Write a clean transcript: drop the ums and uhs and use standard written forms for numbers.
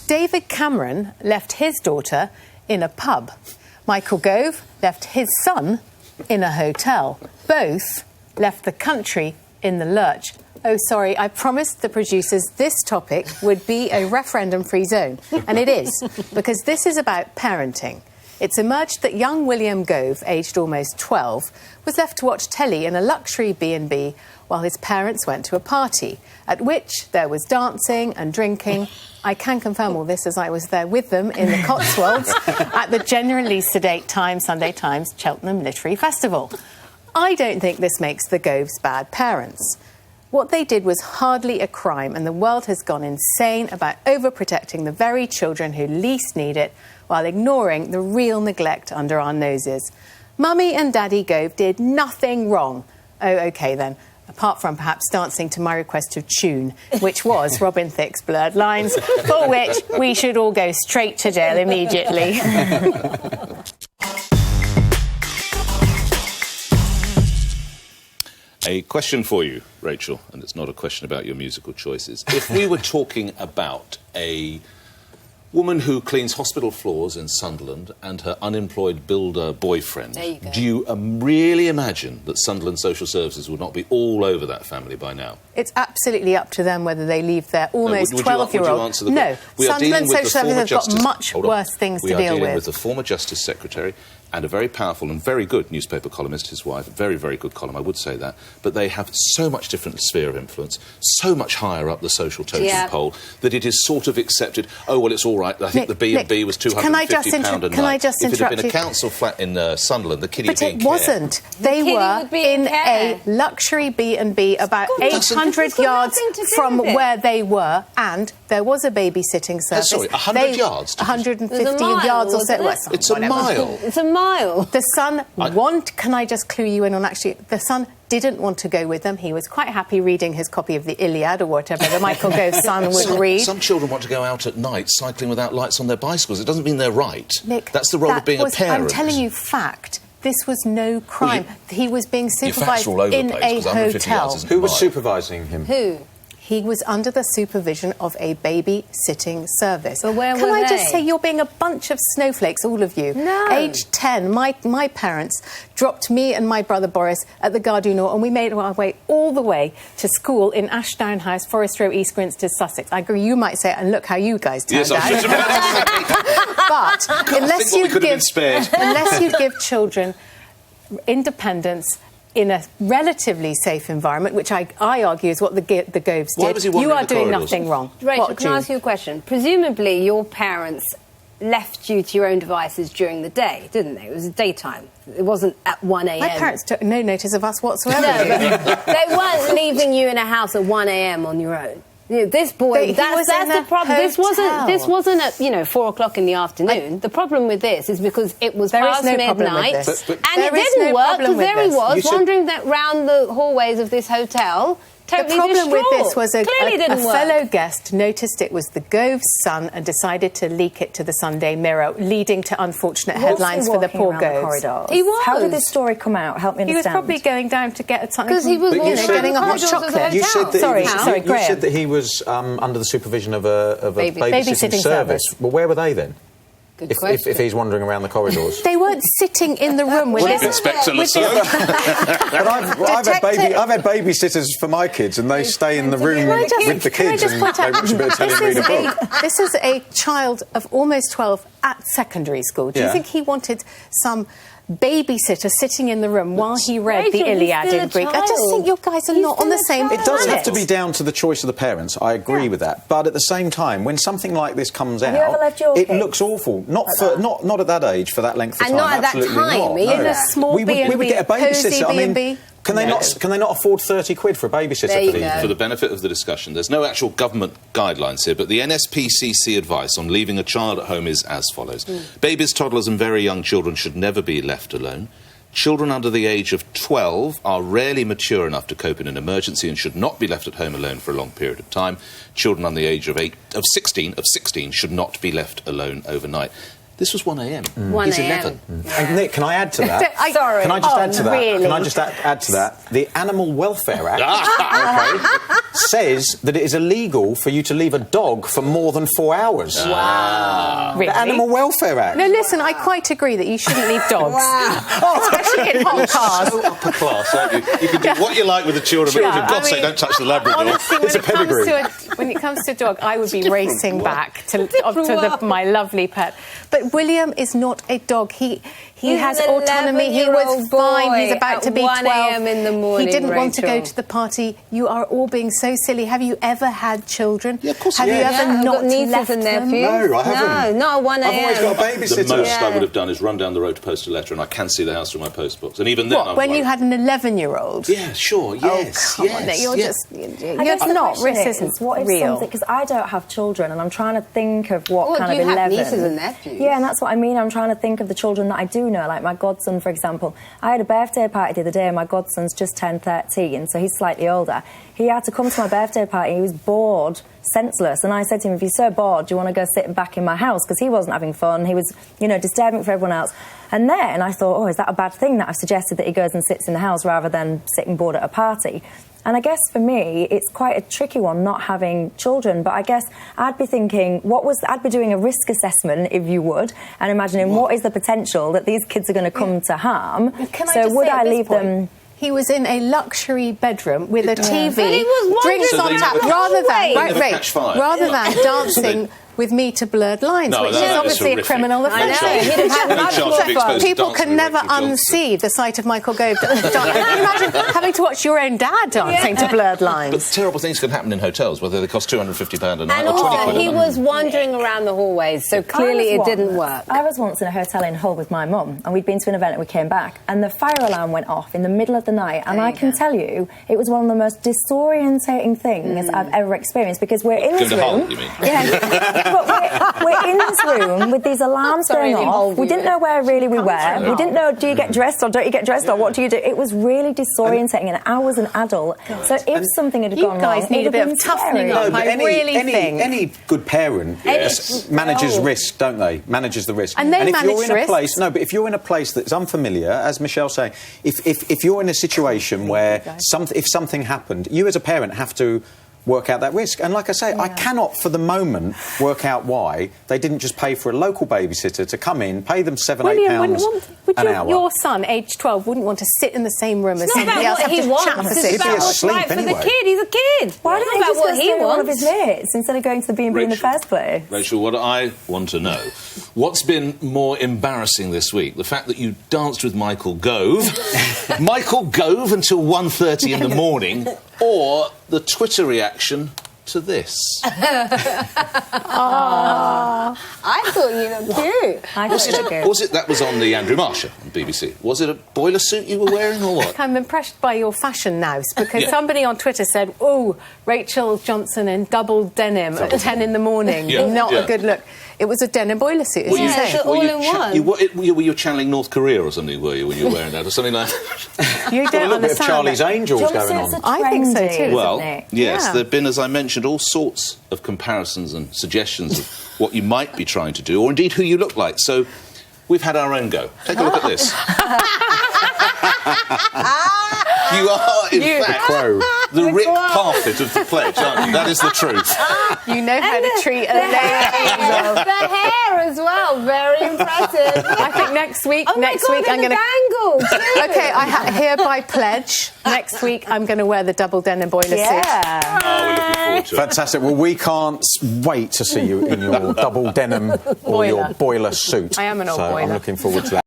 David Cameron left his daughter in a pub. Michael Gove left his son in a hotel. Both left the country in the lurch. Oh, sorry, I promised the producers this topic would be a referendum-free zone. And it is, because this is about parenting. It's emerged that young William Gove, aged almost 12, was left to watch telly in a luxury B&B while his parents went to a party, at which there was dancing and drinking. I can confirm all this as I was there with them in the Cotswolds at the generally sedate Sunday Times Cheltenham Literary Festival. I don't think this makes the Goves bad parents. What they did was hardly a crime, and the world has gone insane about overprotecting the very children who least need it while ignoring the real neglect under our noses. Mummy and Daddy Gove did nothing wrong. Oh, OK then, apart from perhaps dancing to my request of Tune, which was Robin Thicke's Blurred Lines, for which we should all go straight to jail immediately. A question for you, Rachel, and it's not a question about your musical choices. If we were talking about a woman who cleans hospital floors in Sunderland and her unemployed builder boyfriend, do you really imagine that Sunderland Social Services would not be all over that family by now? It's absolutely up to them whether they leave their almost 12-year-old... No, Sunderland Social Services have got much worse things to deal with. We are dealing with the former Justice Secretary and a very powerful and very good newspaper columnist, his wife, a very, very good column, I would say that, but they have so much different sphere of influence, so much higher up the social totem pole, that it is sort of accepted, oh, well, it's all right, I think the B&B was £250 a night. Can I just if it had been interrupt a council flat in Sunderland, the kiddie would be in care. But it wasn't. They were in a luxury B&B about 800 yards from where they were, and there was a babysitting service. Sorry, 100 yards? 150 yards or so. It's a mile. It's a mile. The son can I just clue you in on actually, the son didn't want to go with them. He was quite happy reading his copy of the Iliad or whatever the Michael Gove's son would read. Some children want to go out at night cycling without lights on their bicycles. It doesn't mean they're right. Nick, that's the role of being a parent. I'm telling you fact. This was no crime. He was being supervised in a hotel. Who was supervising him? Who? He was under the supervision of a babysitting service. But where were Can I they? just say, you're being a bunch of snowflakes, all of you. No. Age 10, my parents dropped me and my brother Boris at the Gare du Nord, and we made our way all the way to school in Ashdown House, Forest Row, East Grinstead, Sussex. I agree, you might say it, and look how you guys turned out. But unless you give children independence in a relatively safe environment, which I argue is what the Goves did, you are doing nothing wrong. Rachel, can I ask you a question? Presumably your parents left you to your own devices during the day, didn't they? It was daytime. It wasn't at 1 a.m. My parents took no notice of us whatsoever. No, but they weren't leaving you in a house at 1 a.m. on your own. You know, this boy, that's the problem. Hotel. This wasn't at 4 o'clock in the afternoon. The problem with this is because it was past midnight, and it didn't work because there he was wandering round the hallways of this hotel. Totally the problem distraught. with this was a didn't work. fellow guest noticed it was the Goves' son and decided to leak it to the Sunday Mirror, leading to unfortunate headlines for the poor Goves. He was. How did this story come out? Help me understand. He was probably going down to get something. Because he was getting a hot chocolate. You said that Graham. You said that he was under the supervision of a babysitting service. Well, where were they then? If he's wandering around the corridors. They weren't sitting in the room with Inspector Lassalle. But I've had babysitters for my kids, and they stay in the room with the kids and they watch a bit of telly and read a book. This is a child of almost 12 at secondary school. Do you think he wanted some babysitter sitting in the room while he read the Iliad in Greek? I just think you guys are not on the same planet. It does have to be down to the choice of the parents. I agree with that. But at the same time, when something like this comes out, it looks awful. Not at that age for that length of time. And not at that time. In a small B&B, we would get a babysitter. I mean, can they not afford 30 quid for a babysitter? For the benefit of the discussion, there's no actual government guidelines here, but the NSPCC advice on leaving a child at home is as follows. Babies, toddlers and very young children should never be left alone. Children under the age of 12 are rarely mature enough to cope in an emergency and should not be left at home alone for a long period of time. Children under the age of 16 should not be left alone overnight. This was 1 a.m. 1 He's a.m. 11. And Nick, can I add to that? Sorry. Can I just add to that? Really? Can I just add to that? The Animal Welfare Act says that it is illegal for you to leave a dog for more than 4 hours. Wow. Really? The Animal Welfare Act. No, listen, I quite agree that you shouldn't leave dogs. Especially in hot cars. So upper class, aren't you? You can do what you like with the children, but for God's sake, don't touch the Labrador. Honestly, It's a pedigree. when it comes to a dog, I would be racing back to my lovely pet. But William is not a dog. He has autonomy. He was fine. He's about to be 12. 1 a.m. in the morning, He didn't want to go Rachel. to the party. You are all being so silly. Have you ever had children? Yeah, of course Have I you have. ever I've not got nieces left and them? nephews. No, I haven't. No, not at 1 a.m. I've always got a babysitter. The most Yeah. I would have done is run down the road to post a letter, and I can see the house through my post box. And even then, What, I'm when worried. you had an 11-year-old? Yeah, sure, yes, Oh, come on, Nick, you're yes. just... I guess the not. question Risk is, isn't what if real. something... Because I don't have children, and I'm trying to think of what Well, kind of you have 11... nieces and nephews. Yeah, and that's what I mean. I'm trying to think of the children that I do know, like my godson, for example. I had a birthday party the other day, and my godson's just turned 13, so he's slightly older. He had to come to my birthday party. He was bored, senseless, and I said to him, if you're so bored, do you want to go sit back in my house? Because he wasn't having fun. He was, disturbing for everyone else. And then I thought, oh, is that a bad thing that I've suggested that he goes and sits in the house rather than sitting bored at a party? And I guess for me, it's quite a tricky one not having children. But I guess I'd be thinking, I'd be doing a risk assessment, if you would, and imagining what is the potential that these kids are going to come to harm. Can I so just would say at I this leave point, them? He was in a luxury bedroom with a TV, But he was drinks wandering on tap, around rather the than hallway. Never catch fire. rather than dancing with me to Blurred Lines, No, which that is is obviously horrific. a criminal I offence. know, he'd have had No much chance to be exposed to People dancing can with never Rachel Johnson. unsee the sight of Michael Gove dancing. Can you imagine having to watch your own dad dancing to Blurred Lines? But terrible things can happen in hotels, whether they cost £250 a night And or 20 also, quid a he night. was wandering around the hallways, so clearly it didn't work. I was once in a hotel in Hull with my mum, and we'd been to an event and we came back, and the fire alarm went off in the middle of the night, and I can tell you, it was one of the most disorientating things I've ever experienced, because we're in this Going to room... Hull, you mean? Yeah, but we're in this room with these alarms Sorry, going off. We didn't know where really we were. We didn't know, do you get dressed or don't you get dressed, or what do you do? It was really disorientating, and I was an adult. So if something had You gone guys wrong, need it a bit would of have been toughening scary. up. but I really think. any good parent manages risk, don't they? Manages the risk. And they if manage you're in a risks. place, but if you're in a place that's unfamiliar, as Michelle's saying, if you're in a situation where if something happened, you as a parent have to work out that risk. And like I say, I cannot for the moment work out why they didn't just pay for a local babysitter to come in, pay them £7, £8 an hour. Your son, aged 12, wouldn't want to sit in the same room as It's not somebody about else? what he have to chat wants, for it's six about He'd be what's asleep right for the anyway. kid. He's a kid. Why It's didn't not he about what just he go to one of wants. his mates instead of going to the B&B in the Rachel. first place? Rachel, what I want to know, what's been more embarrassing this week? The fact that you danced with Michael Gove, Michael Gove until 1:30 in the morning, or the Twitter reaction to this? I thought you looked cute. Was it that was on the Andrew Marsh show on BBC? Was it a boiler suit you were wearing or what? I'm impressed by your fashion nous, because Yeah. somebody on Twitter said, oh, Rachel Johnson in double denim at 10 in the morning. Yeah. Not Yeah. a good look. It was a denim boiler suit, as Were you you say. so all in one. Were you channeling North Korea or something, were you, when you were wearing that? Or something like that? You Got a don't little bit of understand Charlie's that. Angels going on. Jumpsuits are I think so trendy, too. Well, isn't it? yes, Yeah. there have been, as I mentioned, all sorts of comparisons and suggestions of what you might be trying to do, or indeed who you look like. So we've had our own go. Take a look at this. You are, in fact, the Rick Parfitt of the pledge, aren't you? That is the truth. You know how to treat a lady. The hair as well, very impressive. I think next week, Oh my God, I'm and going the bangles. Okay, I hereby pledge next week I'm going to wear the double denim boiler suit. Yeah. Oh, we're looking forward to it. Fantastic. Well, we can't wait to see you in your double denim or your boiler suit. I am an old so boiler. I'm looking forward to that.